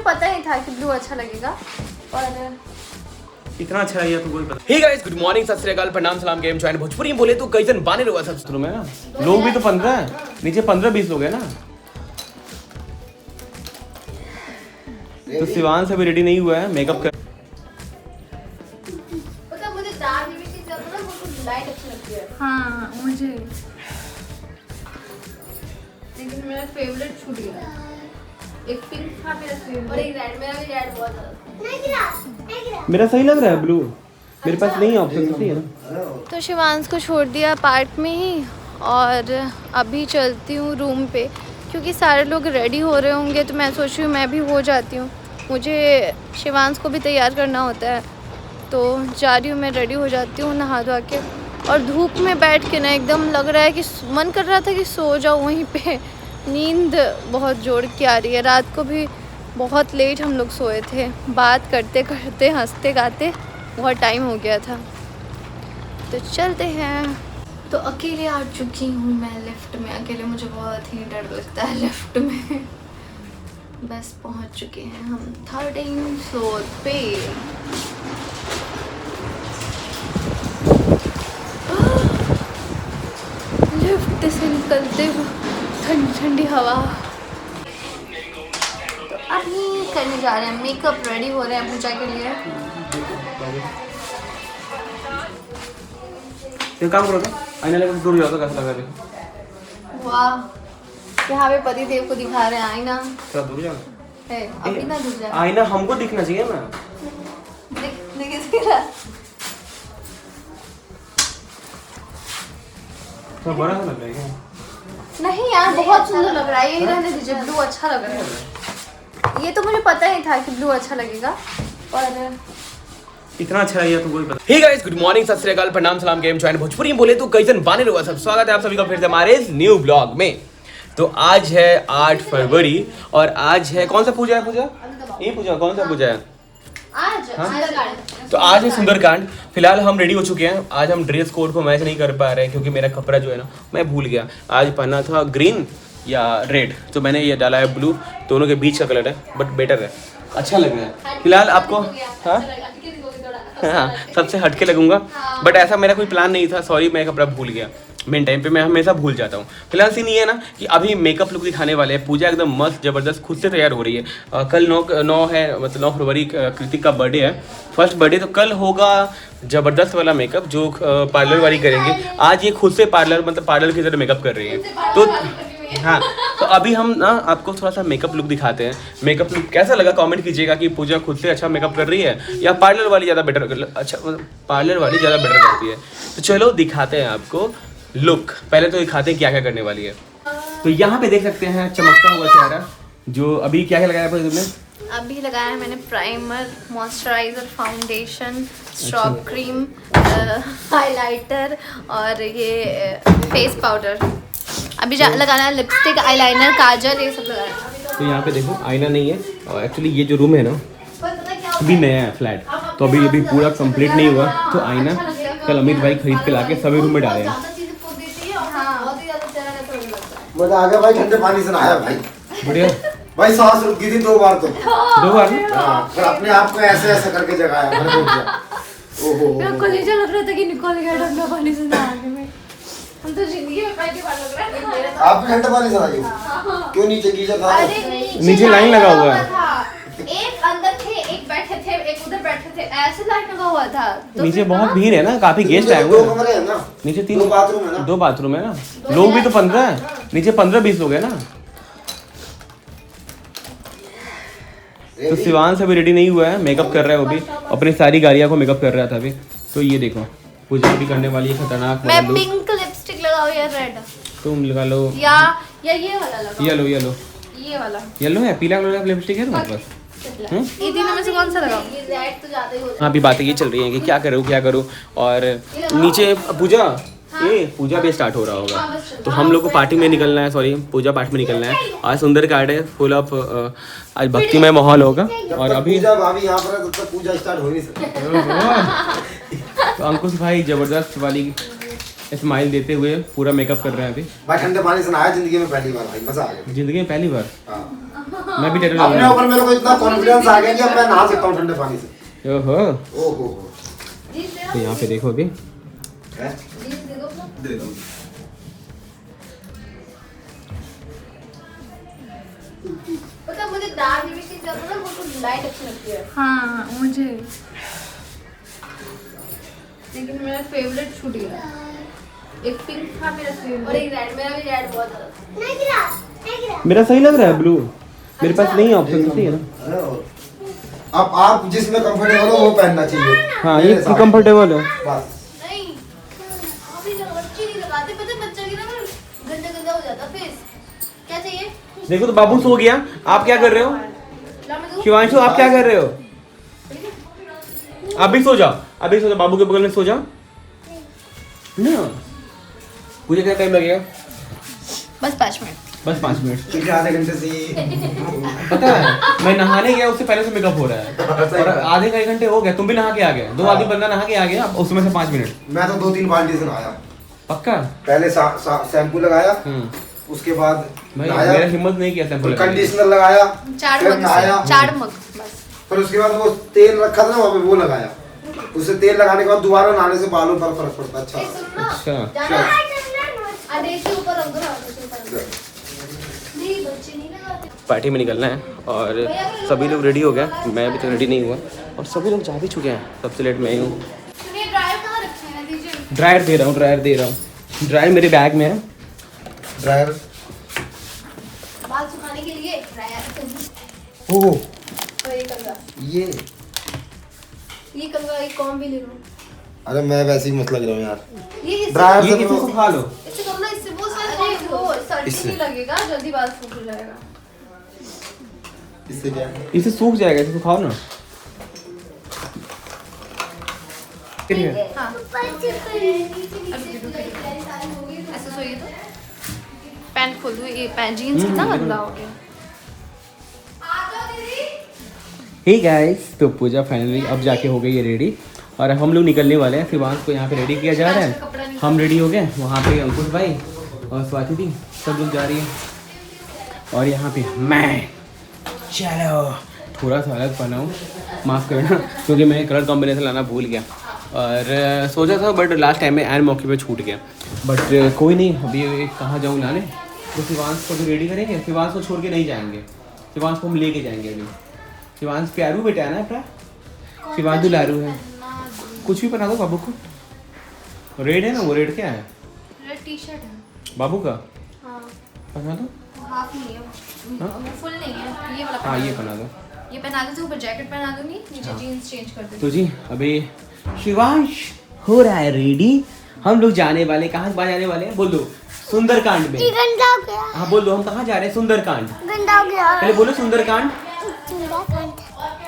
पता ही था कि ब्लू अच्छा लगेगा और इतना अच्छा है तो कोई पता। हे गाइस, गुड मॉर्निंग, सत श्री अकाल, प्रणाम, सलाम, गेम ज्वाइन भोजपुरी में बोले तो कई जन बाने लोग सब शुरू में ना, लोग भी तो 15 है, नीचे 15-20 लोग हैं ना। तो शिवान से भी रेडी नहीं हुआ है, मेकअप कर। पता मुझे डार्क लिपस्टिक ज्यादा ना मुझे लाइट अच्छी लगती है। हाँ मुझे, लेकिन मेरा फेवरेट छूट गया। एक पिंक था मेरा फेवरेट और एक रेड, मेरा भी रेड बहुत ज्यादा। मेरा सही लग रहा है ब्लू, मेरे पास नहीं है ऑप्शन, सही है ना। तो शिवांश को छोड़ दिया पार्क में ही और अभी चलती हूँ रूम पे, क्योंकि सारे लोग रेडी हो रहे होंगे तो मैं सोच रही हूँ मैं भी हो जाती हूँ। मुझे शिवांश को भी तैयार करना होता है तो जा रही हूँ, मैं रेडी हो जाती हूँ नहा धो के। और धूप में बैठ के ना एकदम लग रहा है कि मन कर रहा था कि सो जाओ वहीं पे। नींद बहुत जोर की आ रही है। रात को भी बहुत लेट हम लोग सोए थे, बात करते करते हंसते गाते बहुत टाइम हो गया था। तो चलते हैं। तो अकेले आ चुकी हूँ मैं लिफ्ट में। अकेले मुझे बहुत ही डर लगता है लिफ्ट में। बस पहुँच चुके हैं हम 13 फ्लोर पे। लिफ्ट से निकलते हुए ठंडी ठंडी हवा। तो अभी करने जा रहे हैं मेकअप, रेडी हो रहे हैं पूजा के लिए। एक काम करो, आईना लेकर दूर जाओ तो कैसा लगा अभी? वाह, यहाँ पे पति देव को दिखा रहे हैं आईना। थोड़ा दूर जाओ। अभी ना दूर जा। आईना हमको दिखना चाहिए ना। दिख रहा। तो बड़ा सा लग रहा है क्या? नहीं यार, बहुत सुंदर लग रहा है। ये रहने दीजिए, ब्लू अच्छा लग रहा है। ये तो मुझे पता ही था कि ब्लू अच्छा लगेगा और इतना अच्छा है तो कोई पता। हे गाइस, गुड मॉर्निंग, सत श्री अकाल, प्रणाम, सलाम, गेम ज्वाइन भोजपुरी में बोले तो कई जन बाने लोग सब। स्वागत है आप सभी का फिर से हमारे इस न्यू ब्लॉग में। तो आज है 8 फरवरी और आज है कौन सा पूजा है? पूजा ये पूजा कौन सा पूजा है आज? हाँ? तो आज है सुंदरकांड। फिलहाल हम रेडी हो चुके हैं। आज हम ड्रेस कोड को मैच नहीं कर पा रहे हैं क्योंकि मेरा कपड़ा जो है ना मैं भूल गया। आज पहना था ग्रीन या रेड, तो मैंने ये डाला है ब्लू। दोनों के बीच का कलर है बट बेटर है, अच्छा लग रहा है। फिलहाल आपको हाँ सबसे हटके लगूंगा, बट ऐसा मेरा कोई प्लान नहीं था। सॉरी, मैं कपड़ा भूल गया। मेन टाइम पे मैं हमेशा भूल जाता हूँ। फिलहाल सीन ये है ना कि अभी मेकअप लुक दिखाने वाले हैं। पूजा एकदम मस्त ज़बरदस्त खुद से तैयार हो रही है। कल 9 है, मतलब 9 फरवरी कृतिक का बर्थडे है, फर्स्ट बर्थडे। तो कल होगा ज़बरदस्त वाला मेकअप जो पार्लर वाली करेंगे। आज ये खुद से पार्लर की तरह मेकअप कर रही है। तो हाँ, तो अभी हम ना आपको थोड़ा सा मेकअप लुक दिखाते हैं। मेकअप लुक कैसा लगा कमेंट कीजिएगा कि पूजा खुद से अच्छा मेकअप कर रही है या पार्लर वाली ज़्यादा बेटर, अच्छा पार्लर वाली ज़्यादा बेटर करती है। तो चलो दिखाते हैं आपको लुक। पहले तो दिखाते हैं क्या क्या करने वाली है। तो यहाँ पे देख सकते हैं चमकता हुआ चेहरा। जो अभी क्या क्या लगाया तुमने? अभी लगाया है मैंने primer, moisturiser, foundation, strobe cream, highlighter और ये फेस पाउडर। अभी लगाना है लिपस्टिक, आईलाइनर, काजल, ये सब लगाना है। तो यहाँ पे देखो आईना नहीं है, और एक्चुअली ये जो रूम है ना अभी नया है फ्लैट, तो अभी पूरा कंप्लीट नहीं हुआ। तो आईना कल अमित भाई खरीद के लाके सभी रूम में डाले हैं। मजा आ गया भाई, ठंडे पानी से नहाया भाई, बढ़िया भाई। सांस रुक गई थी 2 बार तो। 2 बार हाँ, फिर अपने आप को ऐसे ऐसे करके जगाया मैंने। ओहो, मेरा कलेजा लग रहा था कि निकल गया ठंडा पानी से नहा के मैं। हम तो जिंदगी में पहली बार लग रहा है। आप भी ठंडे पानी से नहाई हो? क्यों नीचे गीजर था? नीचे लाइन लगा हुआ है। एक अंदर थे, एक बैठे थे, एक उधर बैठे थे, ऐसे लाइन लगा हुआ था। तो नीचे बहुत भीड़ है ना, काफी गेस्ट आए हुए 2 हैं। कमरे हैं ना, नीचे 3 2 बाथरूम है ना। 2 बाथरूम है ना, लोग भी तो 15 है, नीचे 15-20 लोग है ना। तो शिवान से भी रेडी नहीं हुआ है, मेकअप कर रहा है वो भी, अपनी सारी गाड़ियाँ को मेकअप कर रहा था अभी। तो ये देखो पूजा भी करने वाली है खतरनाक। मैं पिंक लिपस्टिक लगाऊं या रेड? तुम लगा लो या ये वाला लगाऊं? येलो ये वाला येलो है, पीला कलर का लिपस्टिक है तुम्हारे पास? ये तीनों में से कौन सा लगाऊं? ये रेड तो ज्यादा ही हो हाँ, अभी बातें ये चल रही हैं कि क्या करूँ। और नीचे पूजा भी स्टार्ट हो रहा होगा। तो हम लोग को पार्टी में निकलना है, सॉरी पूजा पाठ में निकलना है। आज सुंदर कार्ड है, फुल ऑफ आज भक्तिमय माहौल होगा। और अभी पूजा भाभी यहाँ पर है, तब तक पूजा स्टार्ट हो नहीं सकती। तो अंकुश भाई जबरदस्त वाली स्माइल देते हुए पूरा मेकअप कर रहे हैं अभी। भाई ठंडे पानी से नहाया जिंदगी में पहली बार भाई, मजा आ गया। जिंदगी में पहली बार। हाँ। मैं भी डेटॉल अपने ऊपर मेरे को इतना कॉन्फिडेंस आ गया कि अब मैं नहा सकता हूँ ठंडे पानी से। ओहो ओहो तो यहाँ पे देखो अभी दे दो। पता मुझे डार्क लिपस्टिक ज्यादा ना मुझको लाइट अच्छी लगती है। हाँ मुझे लेकिन मेरा फेवरेट छूट गया। एक पिंक था मेरा फेवरेट और एक रेड। मेरा भी रेड बहुत ज्यादा नहीं गिरा। मेरा सही लग रहा है ब्लू। मेरे पास नहीं है ऑप्शन सही है ना। अब आप जिसमें कंफर्टेबल हो वो पहनना चाहिए। हाँ ये कंफर्टेबल है। बस नहीं अभी अच्छी नहीं लगाते। पता है बच्चा की ना गंदा गंदा हो जाता फेस। क्या चाहिए? देखो तो बाबू सो गया, आप क्या कर रहे हो? ला मैं दूं? शिवांशु आप क्या कर रहे हो? आप भी सो जाओ, अभी सो जाओ, बाबू के बगल में सो जाओ ना। मुझे क्या टाइम लगेगा? बस 5 मिनट। बस 5 मिनट। पिछले आधे घंटे से पता है मैं नहाने गया उससे पहले से मेकअप हो रहा है और आधे का 1 घंटे हो गए। तुम भी नहा के आ गए, 2 आदमी बंदा नहा के आ गया, उसमें से 5 मिनट। मैं तो 2-3 बाल्टी से नहाया। पक्का? पहले शैम्पू लगाया, उसके बाद भाई नहाया, मेरा हिम्मत नहीं किया शैम्पू लगाने की। कंडीशनर लगाया, 4 फिर मग नहाया, 4 मग बस। फिर उसके बाद वो तेल रखा था ना वहाँ पे वो लगाया। उससे तेल लगाने के बाद दोबारा नहाने से बालों पर फर्क पड़ता है। ए, सुन ना, अच्छा जाना देखिए ऊपर रख दो ना, ऊपर रख दो। नहीं बच्चे नहीं लगाते। पार्टी में निकलना है और सभी लोग रेडी हो गए, मैं अभी तक रेडी नहीं हुआ और सभी लोग जा भी चुके हैं। सबसे लेट मैं ही हूँ। सुनिए ड्रायर कहाँ रखे हैं? दीजिए। ड्रायर दे रहा हूँ, ड्रायर दे रहा हूँ। ड्रायर मेरे बैग में है। ड्रायर बाल सुखाने के लिए ड्रायर। ओह और ये कंगा, ये कंगा एक कॉम भी ले लो। अरे मैं वैसे ही मत लग रहा हूँ यार। ये इससे ड्रायर ये से किसी तो सुखा लो। इससे कम ना, इससे वो सारे वो सर्दी इससे। नहीं लगेगा, जल्दी बाल सूख जाएगा। इससे क्या है? इसे सूख जाएगा, इसे सुखाओ ना। हाँ ऐसे सोइए तो पैंट खोल दूँ। ये पैंट जीन्स कितना गंदा हो गया। हे गाइस, तो पूजा फाइनली अब जाके हो गई है रेडी और हम लोग निकलने वाले हैं। शिवांश को यहाँ पे रेडी किया जा रहा है। हम रेडी हो गए, वहाँ पे अंकुश भाई और स्वाति दी सब लोग जा रही है और यहाँ पे मैं चलो थोड़ा सा अलग पहना हूँ, माफ़ करना क्योंकि मैं कलर कॉम्बिनेशन लाना भूल गया और सोचा था बट लास्ट टाइम में एन मौके पे छूट गया। बट कोई नहीं, अभी कहाँ जाऊँ लाने। तो शिवांश को भी रेडी करेंगे, शिवांश को छोड़ के नहीं जाएंगे, शिवांश को हम लेके जाएंगे। अभी शिवांश प्यारू बेटा है ना अपना, शिवांश दुलारू है। कुछ भी पहना दो बाबू को। रेड है ना वो, रेड क्या है? रेड टी-शर्ट है बाबू का, हाँ। पहना दो। हाफ नहीं है, फुल नहीं है, ये वाला हाँ ये पहना दो। ये पहना दूँ, ऊपर जैकेट पहना दूंगी, नीचे जीन्स चेंज कर दूंगी। तो जी अभी शिवांश हो रहा है रेडी। हम लोग जाने वाले, कहाँ जाने वाले हैं बोल दो? सुंदरकांड में। गंदा हो गया, हाँ बोल दो, हम कहाँ जा रहे हैं? सुंदरकांड। गंदा हो गया। पहले बोलो सुंदरकांड।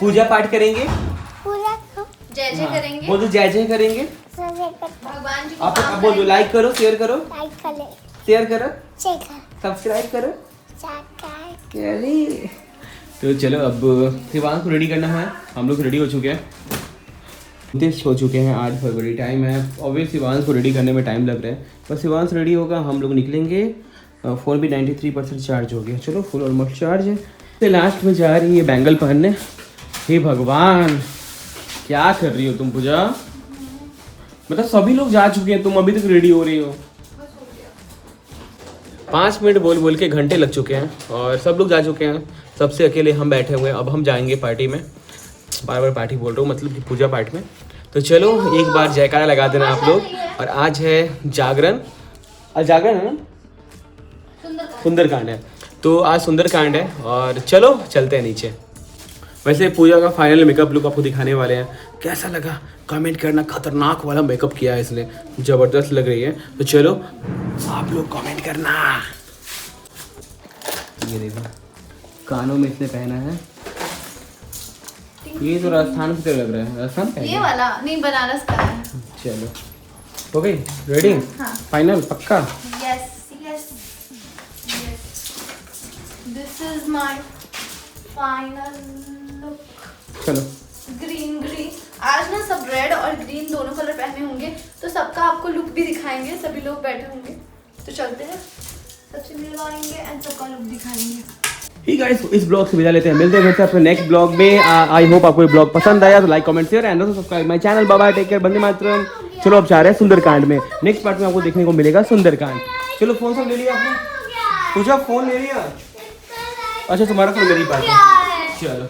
पूजा पाठ करेंगे, पूरा जय जय करेंगे, बोल दो जय जय करेंगे। भगवान जी को आप काम बोल दो लाइक करो, शेयर करो, लाइक कर ले, शेयर करो, चेक कर, सब्सक्राइब करो। चेक अरे तो चलो अब शिवांश को रेडी करना है। हम लोग रेडी हो चुके हैं, नितेश हो चुके हैं। 8 फरवरी टाइम है, ऑब्वियस शिवांश को रेडी करने में टाइम लग रहा है। बस शिवांश रेडी होगा, हम लोग निकलेंगे। फ़ोन भी 93% चार्ज हो गया, चलो फुल ऑलमोस्ट चार्ज है। तो लास्ट में जा रही है बैंगल पहनने। हे भगवान क्या कर रही हो तुम पूजा? मतलब सभी लोग जा चुके हैं, तुम अभी तक रेडी हो रही हो। 5 मिनट बोल बोल के घंटे लग चुके हैं और सब लोग जा चुके हैं, सबसे अकेले हम बैठे हुए हैं। अब हम जाएंगे पार्टी में, बार बार पार्टी बोल रहा हूँ, मतलब कि पूजा पाठ में। तो चलो एक बार जयकारा लगा देना आप लोग। और आज है जागरण, आज जागरण है ना, सुंदरकांड है। तो आज सुंदरकांड है और चलो चलते हैं नीचे। वैसे पूजा का फाइनल मेकअप लुक आपको दिखाने वाले हैं, कैसा लगा कमेंट करना। खतरनाक वाला मेकअप किया है इसने, ज़बरदस्त लग रही है। तो चलो आप लोग कमेंट करना। ये देखो कानों में इसने पहना है, ये तो राजस्थान की तरह लग रहा है। राजस्थान का है ये क्या? वाला नहीं, बनारस का है। चलो हो गई रेडी, हाँ। फाइनल पक्का। Yes yes yes, this is my final look. चलो ग्रीन ग्रीन, आज ना सब रेड और ग्रीन दोनों कलर पहने होंगे, तो सबका आपको लुक भी दिखाएंगे। सभी लोग बैठे होंगे तो चलते हैं, सबसे मिलवाएंगे एंड सबका लुक दिखाएंगे। ही गाइस इस ब्लॉग से विदा लेते हैं, मिलते हैं फिर से अपने नेक्स्ट ब्लॉग में। आई होप आपको ये ब्लॉग पसंद आया तो like comment share and also subscribe my channel. Bye bye, take care, वंदे मातरम। चलो अब जा रहे हैं सुंदरकांड में। नेक्स्ट पार्ट में आपको देखने को मिलेगा सुंदरकांड। चलो फोन सब ले लिया आपने? पूजा फोन ले लिया? अच्छा तुम्हारा फोन मेरी पास है, चलो।